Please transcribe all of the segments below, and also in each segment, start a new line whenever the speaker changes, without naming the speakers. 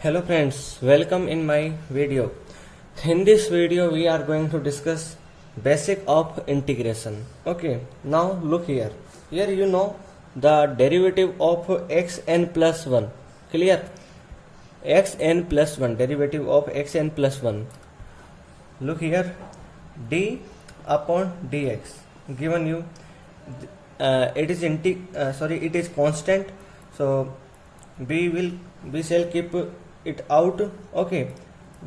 Hello friends, welcome in my video. In this video we are going to discuss basic of integration. Okay, now look here. Here you know the derivative of xn plus 1. Clear? Xn plus 1, derivative of xn plus 1. Look here, d upon dx given you. It is constant, so we shall keep it out. Okay,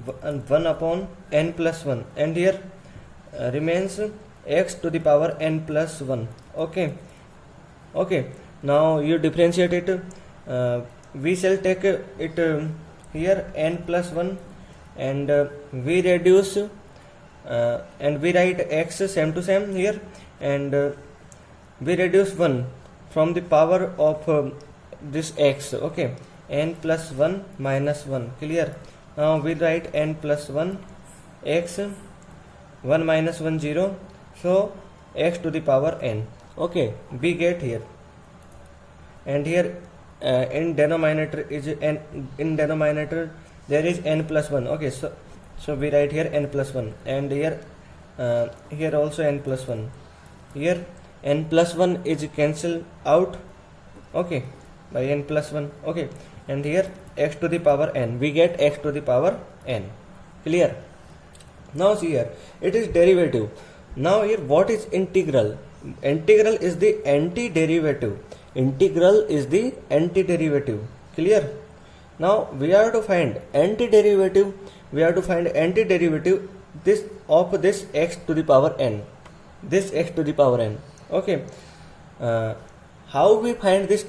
1 upon n plus 1, and here remains x to the power n plus 1. Okay, now you differentiate it. We shall take it here n plus 1, and we reduce and we write x same to same here, and we reduce 1 from the power of this x. Okay, n plus 1 minus 1. Clear? Now we write n plus 1 x, 1 minus 1 0, so x to the power n. Okay, we get here, and here in denominator there is n plus 1. Okay, so we write here n plus 1, and here also n plus 1. Here n plus 1 is cancelled out, okay, by n plus 1. Okay, and here x to the power n, we get x to the power n. Clear? Now see here, it is derivative. Now here, what is integral? Integral is the antiderivative. Integral is the antiderivative. Clear? Now we are to find antiderivative. We are to find antiderivative this of this x to the power n. This x to the power n. Okay. How we find this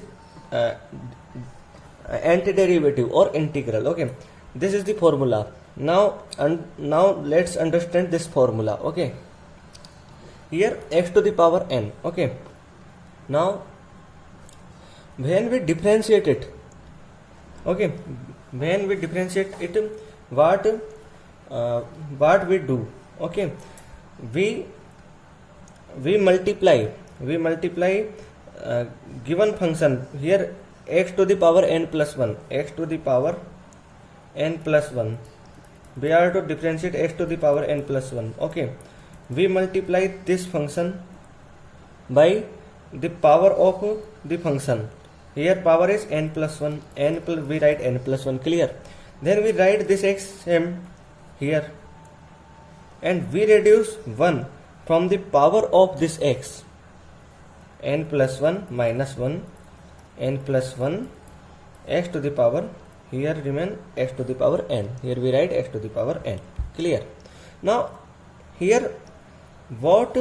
antiderivative or integral? Okay. This is the formula. Now let's understand this formula. Okay. Here x to the power n. Okay. Now when we differentiate it, okay, when we differentiate it, what we do? Okay, we multiply given function here x to the power n plus 1, x to the power n plus 1. We are to differentiate x to the power n plus 1. Okay, we multiply this function by the power of the function. Here power is n plus 1, we write n plus 1. Clear? Then we write this x m here, and we reduce 1 from the power of this x, n plus 1 minus 1, n plus 1, x to the power, here remain x to the power n, here we write x to the power n. Clear? Now here what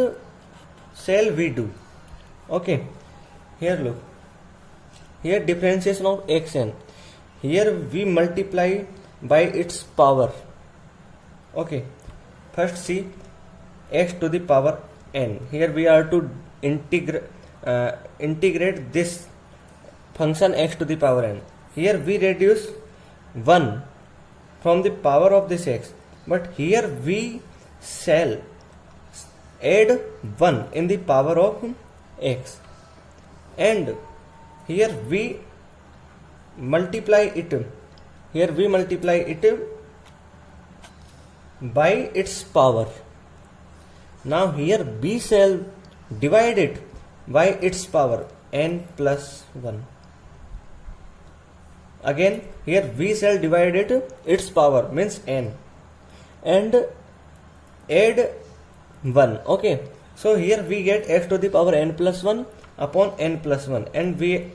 shall we do? Okay, here look, here differentiation of xn, here we multiply by its power. Okay, first see x to the power n, here we are to integrate this function x to the power n. Here we reduce 1 from the power of this x, but here we shall add 1 in the power of x, and here we multiply it by its power. Now here we shall divide it by its power, n plus 1. Again here we shall divide its power, means n, and add 1. Okay, so here we get x to the power n plus 1 upon n plus 1, and we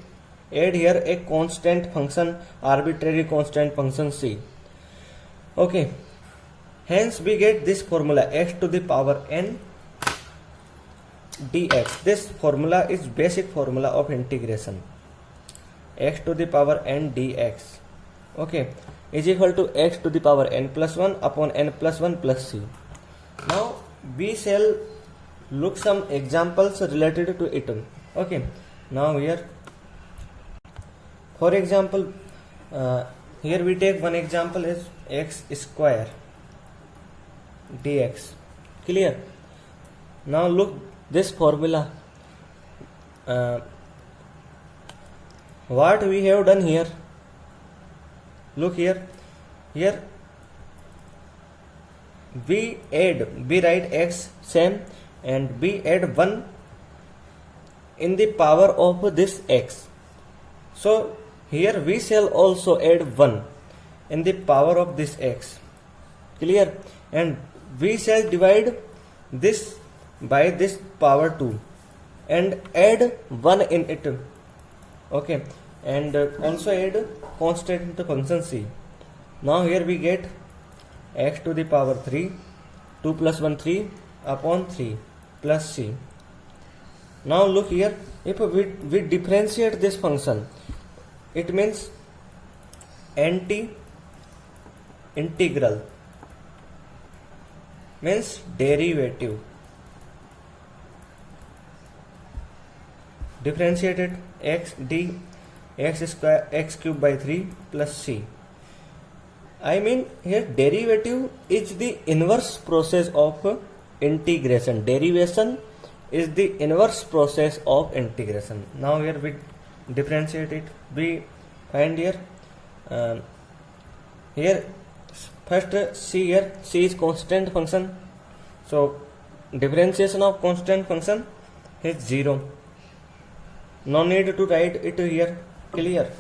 add here a constant function, arbitrary constant function c. Okay, hence we get this formula, x to the power n dx. This formula is basic formula of integration. X to the power n dx, okay, is equal to x to the power n plus 1 upon n plus 1 plus c. Now we shall look some examples related to it. Okay, now here, for example, here we take one example is x square dx. Clear? Now look this formula. What we have done here, Look here. Here we write x same, and we add 1 in the power of this x. So here we shall also add 1 in the power of this x. Clear? And we shall divide this by this power 2 and add 1 in it. Okay, and also add constant function c. Now here we get x to the power 3, 2 plus 1 3 upon 3 plus c. Now look here, if we differentiate this function, it means anti-integral means derivative. Differentiated x square x cube by 3 plus c. I mean here derivative is the inverse process of integration. Derivation is the inverse process of integration. Now here we differentiate it. We find here here first c, here c is constant function, so differentiation of constant function is 0. No need to write it here. Clear?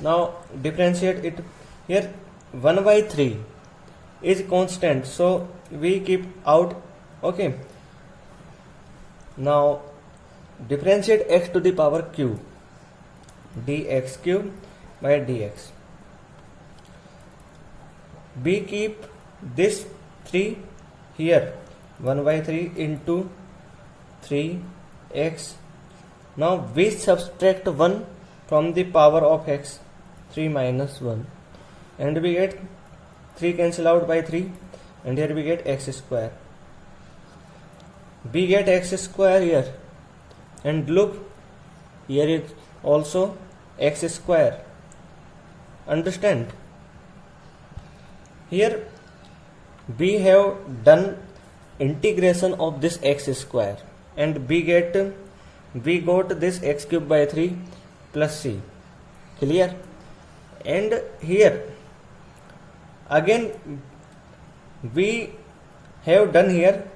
Now differentiate it. Here 1 by 3 is constant, so we keep out. Okay, now differentiate x to the power q, dx cube by dx. We keep this 3 here, 1 by 3 into 3x. Now we subtract 1 from the power of x, 3 minus 1, and we get 3 cancel out by 3, and here we get x square. We get x square here, and look, here is also x square. Understand? Here we have done integration of this x square, and we got this x cube by 3 plus c. Clear? And here again we have done here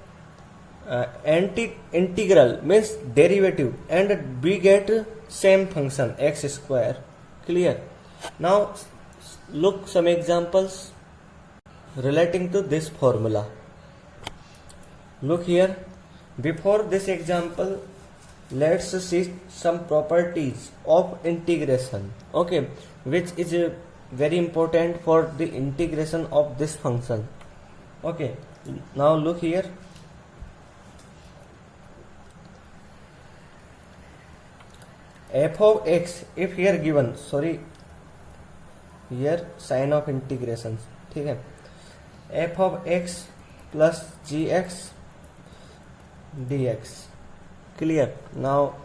anti-integral means derivative, and we get same function x square. Clear? Now look some examples relating to this formula. Look here, before this example let's see some properties of integration, okay, which is very important for the integration of this function. Okay, now look here. F of x, if here given, sorry, here sign of integrations, ठीक है, f of x plus gx dx. Clear? Now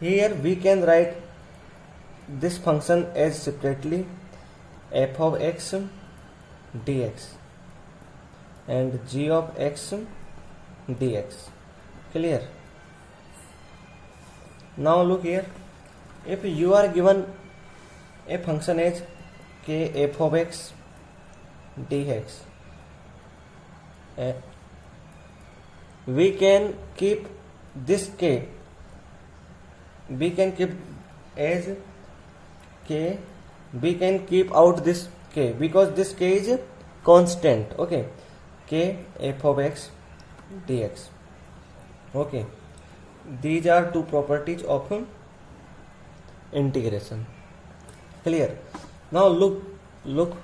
here we can write this function as separately f of x dx and g of x dx. Clear? Now look here, if you are given a function as k f of x dx, we can keep this k, we can keep as k, we can keep out this k because this k is constant. Okay, k f of x dx. Okay, these are two properties of integration. Clear? Now look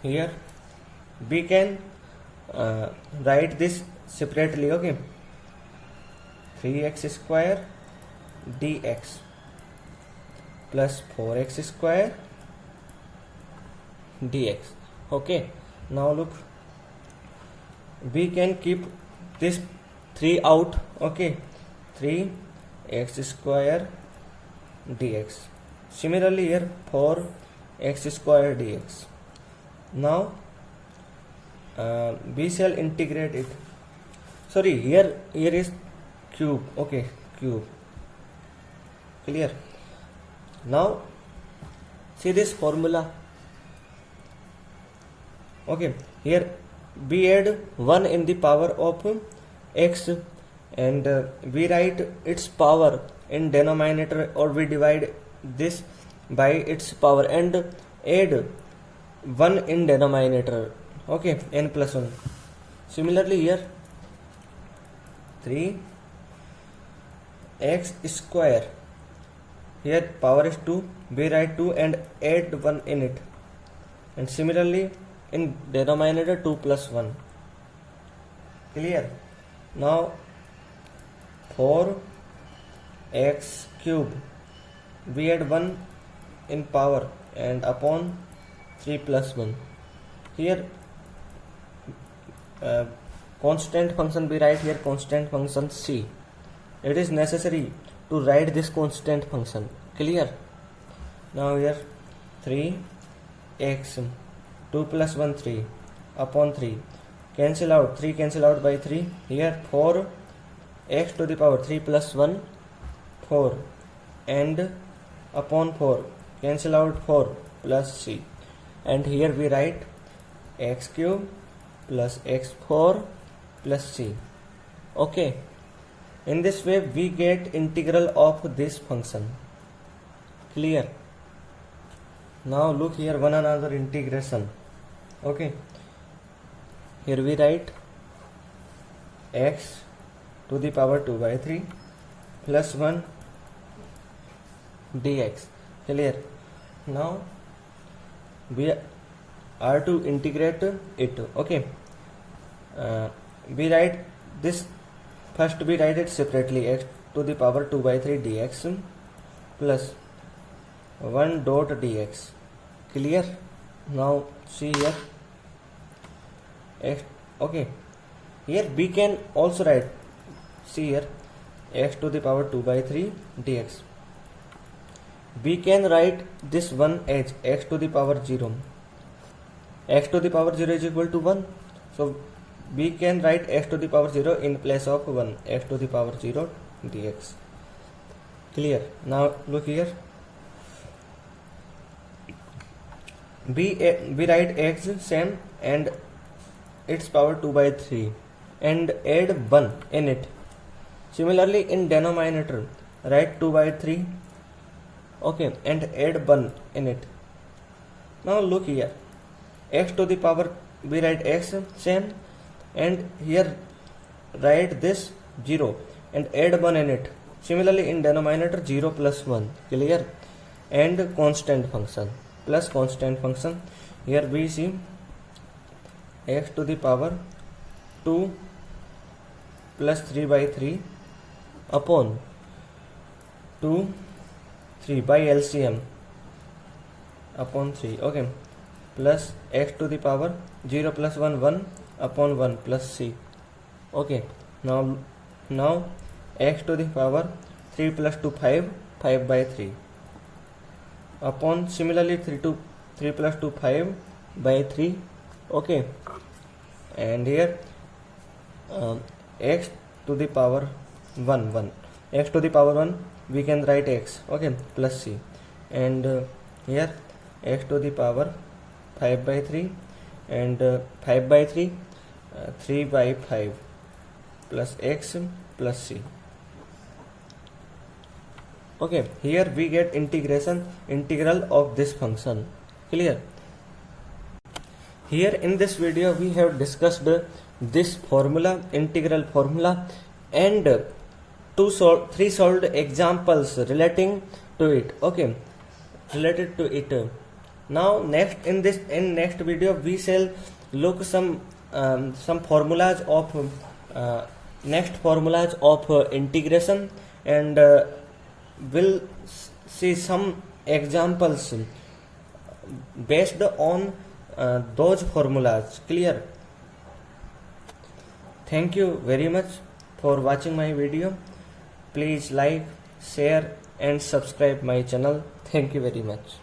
here, we can write this separately. Okay, 3x square dx plus 4x square dx. Okay, now look, we can keep this 3 out. Okay, 3x square dx. Similarly here 4x square dx. Now we shall integrate it. Sorry, here is cube. Okay, cube. Clear? Now See this formula. Okay, here we add 1 in the power of x, and we write its power in denominator, or we divide this by its power and add 1 in denominator. Okay, n plus 1. Similarly here 3x square, here power is 2, we write 2 and add 1 in it, and similarly in denominator 2 plus 1. Clear? Now 4x cube, we add 1 in power and upon 3 plus 1. Here constant function we write here, constant function c. It is necessary to write this constant function. Clear? Now here 3x, 2 plus 1 3 upon 3, cancel out, 3 cancel out by 3. Here 4x to the power 3 plus 1 4, and upon 4 cancel out 4 plus c, and here we write x cube plus x4 plus c. Okay, in this way we get integral of this function. Clear? Now look here, one another integration. Okay, here we write x to the power 2 by 3 plus 1 dx. Clear? Now we are to integrate it. Okay, we write this, first we write it separately, x to the power 2 by 3 dx plus 1 dot dx. Clear? Now see here x. Okay, here we can also write, see here, x to the power 2 by 3 dx. We can write this one as x to the power 0. X to the power 0 is equal to 1. So we can write x to the power 0 in place of 1, x to the power 0 dx. Clear? Now look here. We write x same and its power 2 by 3 and add 1 in it. Similarly in denominator write 2 by 3. Okay, and add 1 in it. Now look here, x to the power, we write x same, and here write this 0 and add 1 in it. Similarly in denominator 0 plus 1. Clear? And constant function plus constant function. Here we see x to the power 2 plus 3 by 3 upon 2 3 by LCM upon 3. Okay, plus x to the power 0 plus 1 1 upon 1 plus c. Okay, now x to the power 3 plus 2 5 5 by 3 upon, similarly 3 plus 2 5 by 3. Okay, and here x to the power 1 1, x to the power 1 we can write x. Okay, plus c, and here x to the power 5 by 3 and 5 by 3 3 by 5 plus x plus c. Okay, here we get integral of this function. Clear? Here in this video we have discussed this formula, integral formula, and three solved examples relating to it. Okay, related to it. Now next in next video we shall look some formulas of next formulas of integration, and will see some examples based on those formulas. Clear? Thank you very much for watching my video. Please like, share and subscribe my channel. Thank you very much.